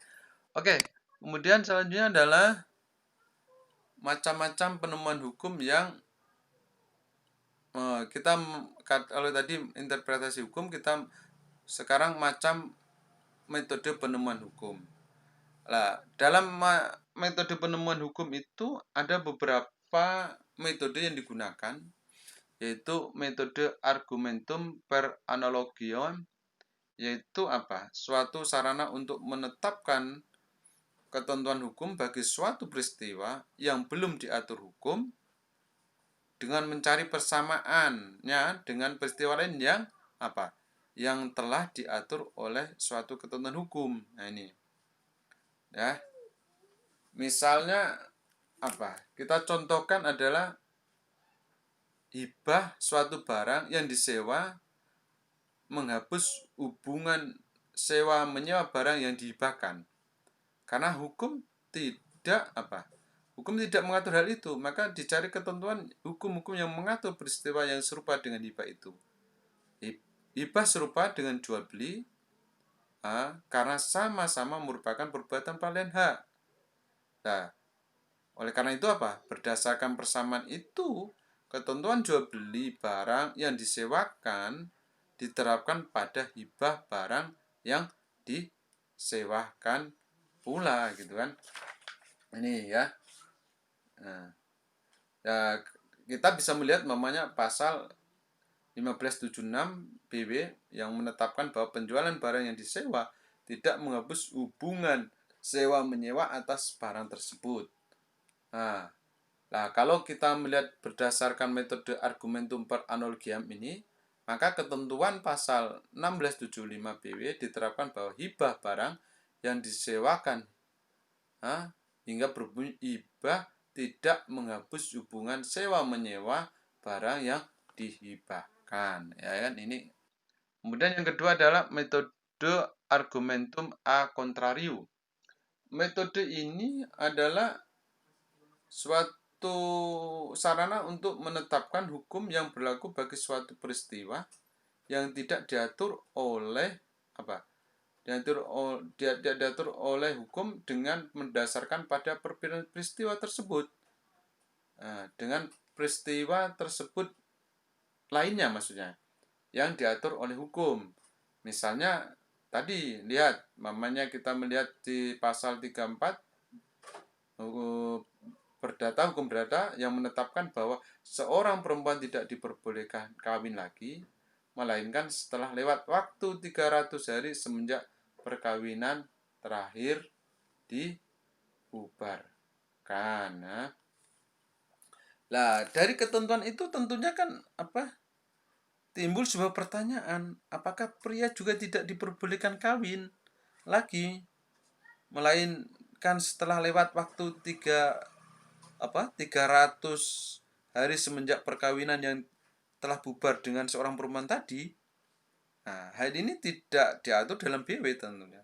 Speaker 1: Oke, kemudian selanjutnya adalah macam-macam penemuan hukum yang kita, kalau tadi interpretasi hukum, kita sekarang macam metode penemuan hukum. Nah, dalam metode penemuan hukum itu ada beberapa metode yang digunakan, yaitu metode argumentum per analogiam, yaitu apa? Suatu sarana untuk menetapkan ketentuan hukum bagi suatu peristiwa yang belum diatur hukum dengan mencari persamaannya dengan peristiwa lain yang apa? Yang telah diatur oleh suatu ketentuan hukum. Nah, ini. Ya. Misalnya apa? Kita contohkan adalah hibah suatu barang yang disewa, menghapus hubungan sewa menyewa barang yang dihibahkan. Karena hukum tidak apa? Hukum tidak mengatur hal itu, maka dicari ketentuan hukum-hukum yang mengatur peristiwa yang serupa dengan hibah itu. Hibah serupa dengan jual beli karena sama-sama merupakan perbuatan palihan hak. Nah, oleh karena itu apa? Berdasarkan persamaan itu, ketentuan jual beli barang yang disewakan diterapkan pada hibah barang yang disewakan pula, gitu kan? Ini ya. Nah, ya, kita bisa melihat namanya pasal 1576 BW yang menetapkan bahwa penjualan barang yang disewa tidak menghapus hubungan sewa menyewa atas barang tersebut. Nah, kalau kita melihat berdasarkan metode argumentum per analogiam ini, maka ketentuan pasal 1675 BW diterapkan bahwa hibah barang yang disewakan hingga berbunyi hibah tidak menghapus hubungan sewa menyewa barang yang dihibahkan, ya kan? Ini. Kemudian yang kedua adalah metode argumentum a contrario. Metode ini adalah suatu sarana untuk menetapkan hukum yang berlaku bagi suatu peristiwa yang tidak diatur oleh apa? Diatur oleh hukum dengan mendasarkan pada perbedaan peristiwa tersebut. Dengan peristiwa tersebut lainnya maksudnya yang diatur oleh hukum. Misalnya tadi lihat, mamanya kita melihat di pasal 34 hukum perdata yang menetapkan bahwa seorang perempuan tidak diperbolehkan kawin lagi melainkan setelah lewat waktu 300 hari semenjak perkawinan terakhir dibubarkan. Nah, dari ketentuan itu tentunya kan apa? Timbul sebuah pertanyaan, apakah pria juga tidak diperbolehkan kawin lagi melainkan setelah lewat waktu 300 hari semenjak perkawinan yang telah bubar dengan seorang perempuan tadi? Nah, hal ini tidak diatur dalam BW tentunya.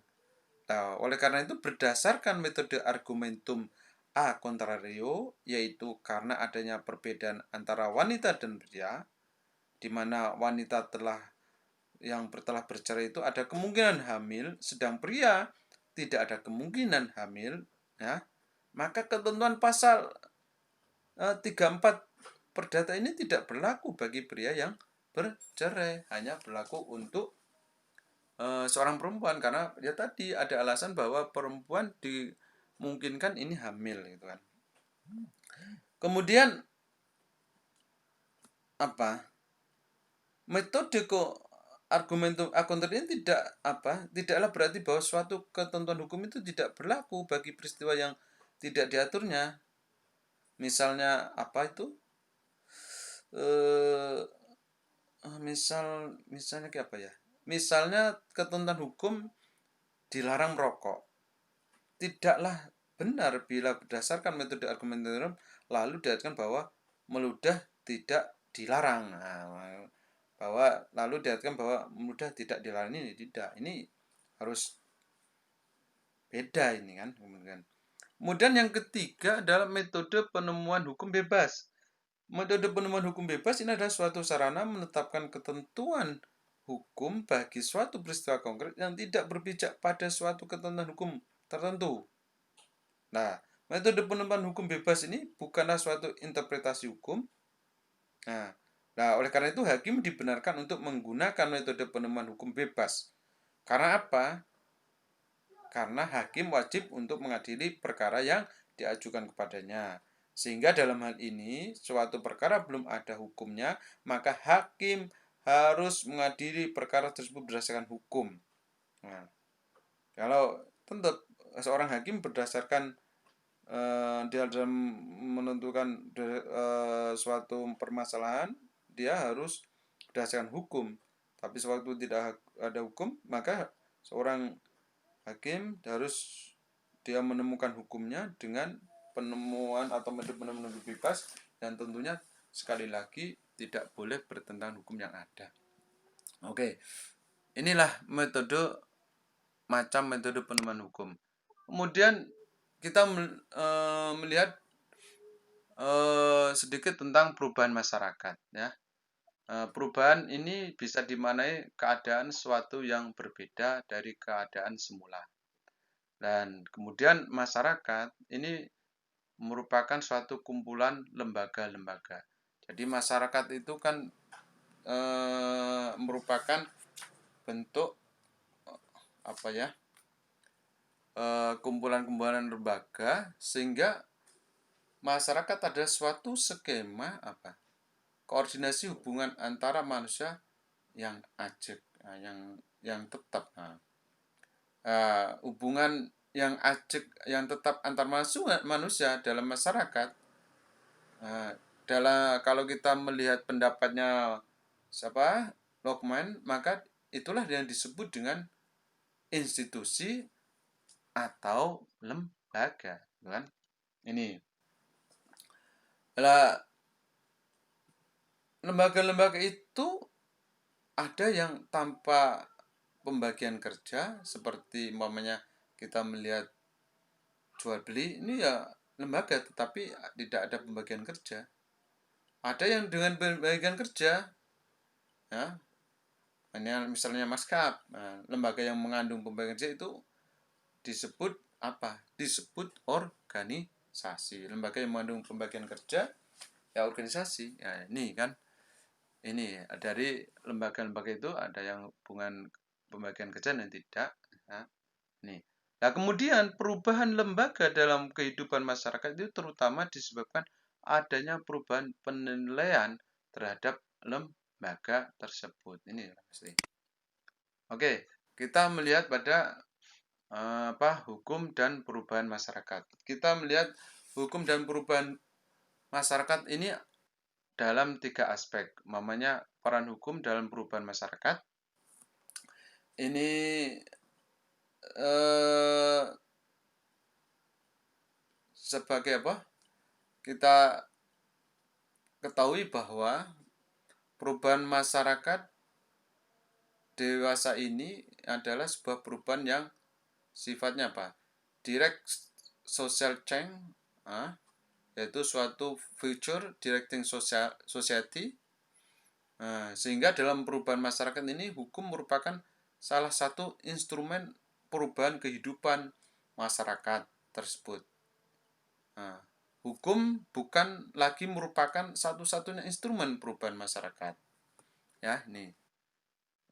Speaker 1: Nah, oleh karena itu berdasarkan metode argumentum a contrario, yaitu karena adanya perbedaan antara wanita dan pria, di mana wanita yang telah bercerai itu ada kemungkinan hamil, sedang pria tidak ada kemungkinan hamil, ya, maka ketentuan pasal 34 perdata ini tidak berlaku bagi pria yang bercerai, hanya berlaku untuk seorang perempuan, karena ya tadi ada alasan bahwa perempuan dimungkinkan ini hamil, gitu kan. Kemudian apa? Metode argumentum a contrario ini tidaklah berarti bahwa suatu ketentuan hukum itu tidak berlaku bagi peristiwa yang tidak diaturnya. Misalnya apa itu? Misalnya kayak apa ya? Misalnya ketentuan hukum dilarang merokok. Tidaklah benar bila berdasarkan metode argumentum lalu dikatakan bahwa meludah tidak dilarang. Bahwa lalu dikatakan bahwa meludah tidak dilarang, ini tidak. Ini harus Beda ini kan. Kemudian yang ketiga adalah metode penemuan hukum bebas. Metode penemuan hukum bebas ini adalah suatu sarana menetapkan ketentuan hukum bagi suatu peristiwa konkret yang tidak berpijak pada suatu ketentuan hukum tertentu. Nah, metode penemuan hukum bebas ini bukanlah suatu interpretasi hukum. Nah, oleh karena itu hakim dibenarkan untuk menggunakan metode penemuan hukum bebas. Karena apa? Karena hakim wajib untuk mengadili perkara yang diajukan kepadanya. Sehingga dalam hal ini, suatu perkara belum ada hukumnya, maka hakim harus mengadili perkara tersebut berdasarkan hukum. Nah, kalau tentu seorang hakim berdasarkan dia dalam menentukan suatu permasalahan, dia harus berdasarkan hukum. Tapi sewaktu tidak ada hukum, maka seorang hakim harus dia menemukan hukumnya dengan penemuan atau metode penemuan bebas, dan tentunya sekali lagi tidak boleh bertentangan hukum yang ada. Oke, inilah metode penemuan hukum. Kemudian kita melihat sedikit tentang perubahan masyarakat, ya. Perubahan ini bisa dimaknai keadaan suatu yang berbeda dari keadaan semula. Dan kemudian masyarakat ini merupakan suatu kumpulan lembaga-lembaga. Jadi masyarakat itu kan merupakan bentuk kumpulan-kumpulan lembaga, sehingga masyarakat ada suatu skema koordinasi hubungan antara manusia yang ajak, yang tetap. Hubungan yang ajak, yang tetap antar manusia dalam masyarakat. Kalau kita melihat pendapatnya Lokman, maka itulah yang disebut dengan institusi atau lembaga, kan? Ini lembaga-lembaga itu ada yang tanpa pembagian kerja, seperti umpamanya kita melihat jual beli, ini ya lembaga tetapi tidak ada pembagian kerja. Ada yang dengan pembagian kerja, ya, misalnya Maskap. Lembaga yang mengandung pembagian kerja itu disebut apa? Disebut organisasi. Lembaga yang mengandung pembagian kerja ya organisasi. Ya, ini kan, ini dari lembaga-lembaga itu ada yang hubungan pembagian kerja dan tidak. Nih. Nah, kemudian perubahan lembaga dalam kehidupan masyarakat itu terutama disebabkan adanya perubahan penilaian terhadap lembaga tersebut. Ini pasti. Oke, kita melihat pada hukum dan perubahan masyarakat. Kita melihat hukum dan perubahan masyarakat ini dalam 3 aspek. Namanya peran hukum dalam perubahan masyarakat. Ini sebagai apa? Kita ketahui bahwa perubahan masyarakat dewasa ini adalah sebuah perubahan yang sifatnya apa? Direct social change, yaitu suatu future directing society. Sehingga dalam perubahan masyarakat ini hukum merupakan salah satu instrumen perubahan kehidupan masyarakat tersebut. Hukum bukan lagi merupakan satu-satunya instrumen perubahan masyarakat. Ya, ini.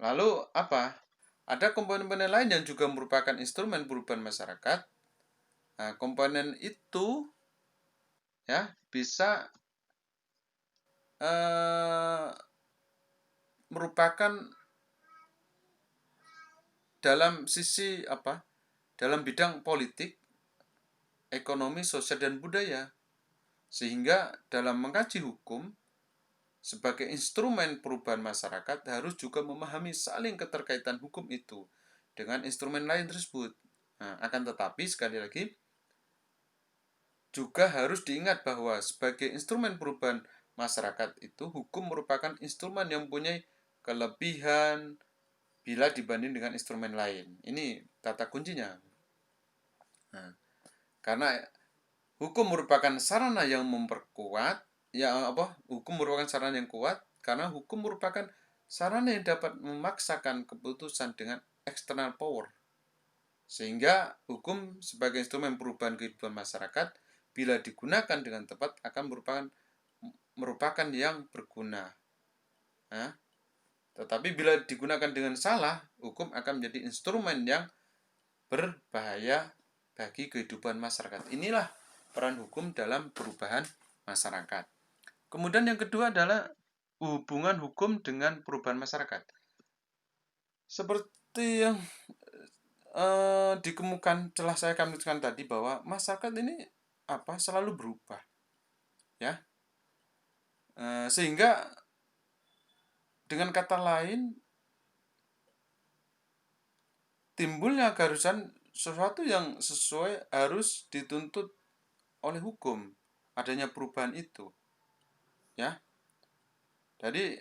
Speaker 1: Lalu apa? Ada komponen-komponen lain yang juga merupakan instrumen perubahan masyarakat. Komponen itu ya bisa merupakan dalam sisi dalam bidang politik, ekonomi, sosial, dan budaya. Sehingga dalam mengkaji hukum sebagai instrumen perubahan masyarakat harus juga memahami saling keterkaitan hukum itu dengan instrumen lain tersebut. Akan tetapi sekali lagi juga harus diingat bahwa sebagai instrumen perubahan masyarakat itu hukum merupakan instrumen yang mempunyai kelebihan bila dibanding dengan instrumen lain. Ini kata kuncinya. Nah, karena hukum merupakan sarana yang memperkuat, hukum merupakan sarana yang kuat karena hukum merupakan sarana yang dapat memaksakan keputusan dengan external power. Sehingga hukum sebagai instrumen perubahan kehidupan masyarakat bila digunakan dengan tepat akan merupakan yang berguna. Nah, tetapi bila digunakan dengan salah, hukum akan menjadi instrumen yang berbahaya bagi kehidupan masyarakat. Inilah peran hukum dalam perubahan masyarakat. Kemudian yang kedua adalah hubungan hukum dengan perubahan masyarakat. Seperti yang telah saya katakan tadi bahwa masyarakat ini selalu berubah, ya, sehingga dengan kata lain timbulnya keharusan sesuatu yang sesuai harus dituntut oleh hukum adanya perubahan itu, ya. Jadi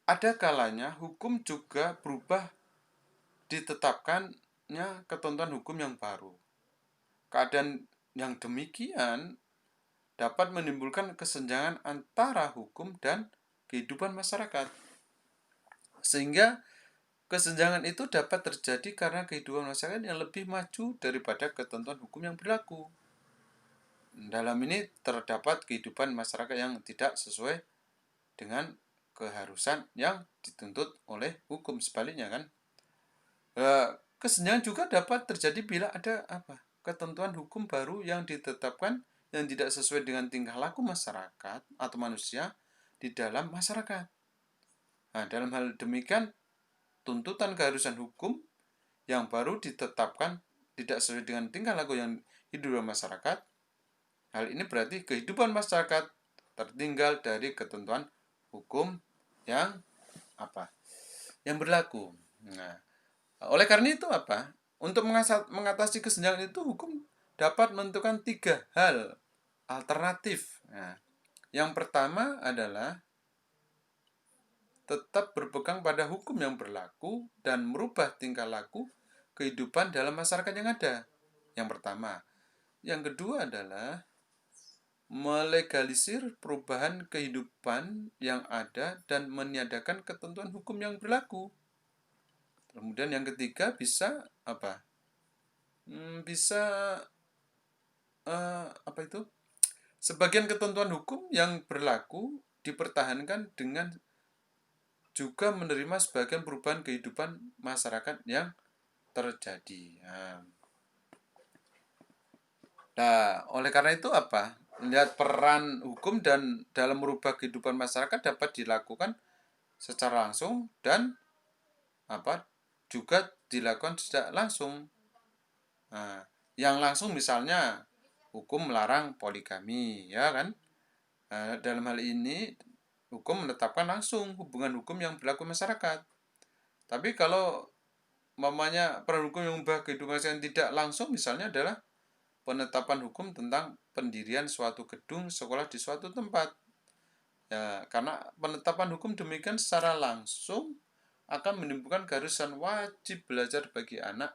Speaker 1: ada kalanya hukum juga berubah ditetapkannya ketentuan hukum yang baru. Keadaan yang demikian dapat menimbulkan kesenjangan antara hukum dan kehidupan masyarakat. Sehingga kesenjangan itu dapat terjadi karena kehidupan masyarakat yang lebih maju daripada ketentuan hukum yang berlaku. Dalam ini terdapat kehidupan masyarakat yang tidak sesuai dengan keharusan yang dituntut oleh hukum. Sebaliknya kan, kesenjangan juga dapat terjadi bila ada ketentuan hukum baru yang ditetapkan yang tidak sesuai dengan tingkah laku masyarakat atau manusia di dalam masyarakat. Nah, dalam hal demikian, tuntutan keharusan hukum yang baru ditetapkan tidak sesuai dengan tingkah laku yang hidup dalam masyarakat. Hal ini berarti kehidupan masyarakat tertinggal dari ketentuan hukum yang berlaku. Nah, oleh karena itu untuk mengatasi kesenjangan itu hukum dapat menentukan 3 hal alternatif. Nah, yang pertama adalah tetap berpegang pada hukum yang berlaku dan merubah tingkah laku kehidupan dalam masyarakat yang ada. Yang pertama. Yang kedua adalah melegalisir perubahan kehidupan yang ada dan meniadakan ketentuan hukum yang berlaku. Kemudian yang ketiga bisa sebagian ketentuan hukum yang berlaku dipertahankan dengan juga menerima sebagian perubahan kehidupan masyarakat yang terjadi. Nah, oleh karena itu melihat peran hukum dan dalam merubah kehidupan masyarakat dapat dilakukan secara langsung dan juga dilakukan tidak langsung. Nah, yang langsung misalnya hukum melarang poligami, ya kan? Nah, dalam hal ini hukum menetapkan langsung hubungan hukum yang berlaku masyarakat. Tapi kalau peran hukum yang mengubah kehidupan masyarakat tidak langsung misalnya adalah penetapan hukum tentang pendirian suatu gedung sekolah di suatu tempat. Ya, karena penetapan hukum demikian secara langsung akan menimbulkan keharusan wajib belajar bagi anak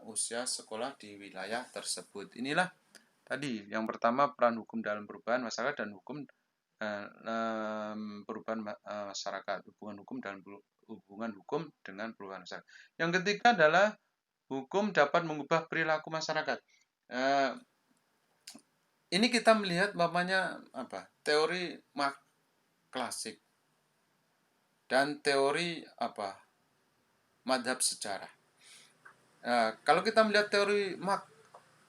Speaker 1: usia sekolah di wilayah tersebut. Inilah tadi yang pertama peran hukum dalam perubahan masyarakat dan hukum perubahan masyarakat, hubungan hukum dengan perubahan masyarakat. Yang ketiga adalah hukum dapat mengubah perilaku masyarakat. Ini kita melihat teori klasik dan teori madhab sejarah. Kalau kita melihat teori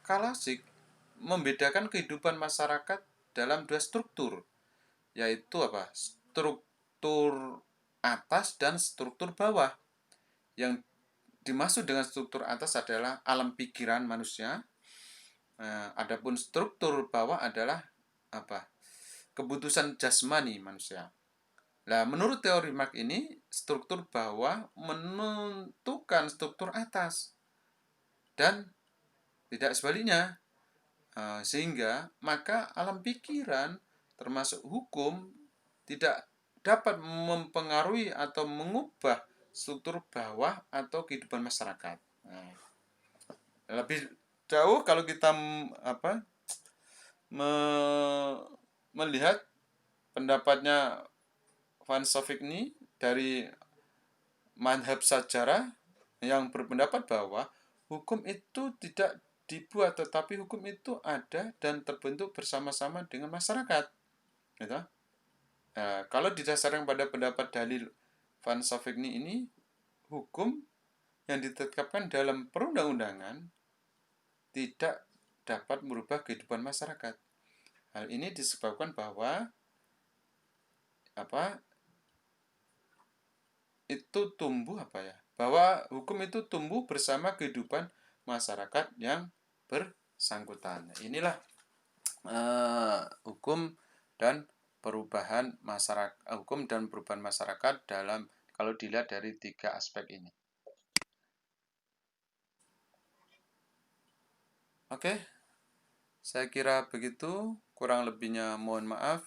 Speaker 1: klasik membedakan kehidupan masyarakat dalam 2 struktur, yaitu struktur atas dan struktur bawah. Yang dimaksud dengan struktur atas adalah alam pikiran manusia. Adapun struktur bawah adalah kebutuhan jasmani manusia. Nah, menurut teori Marx ini, struktur bawah menentukan struktur atas dan tidak sebaliknya. Sehingga maka alam pikiran termasuk hukum tidak dapat mempengaruhi atau mengubah struktur bawah atau kehidupan masyarakat. Nah, lebih jauh kalau kita melihat pendapatnya Van Savigny dari madhab sajarah yang berpendapat bahwa hukum itu tidak dibuat, tetapi hukum itu ada dan terbentuk bersama-sama dengan masyarakat. Gitu. Nah, kalau didasarkan pada pendapat dalil Van Savigny ini, hukum yang ditetapkan dalam perundang-undangan tidak dapat merubah kehidupan masyarakat. Hal ini disebabkan bahwa itu tumbuh bahwa hukum itu tumbuh bersama kehidupan masyarakat yang bersangkutan. Inilah hukum dan perubahan masyarakat dalam kalau dilihat dari 3 aspek ini. Oke, saya kira begitu. Kurang lebihnya mohon maaf.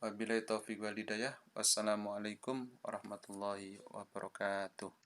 Speaker 1: Wabillahi taufiq wal hidayah. Wassalamualaikum warahmatullahi wabarakatuh.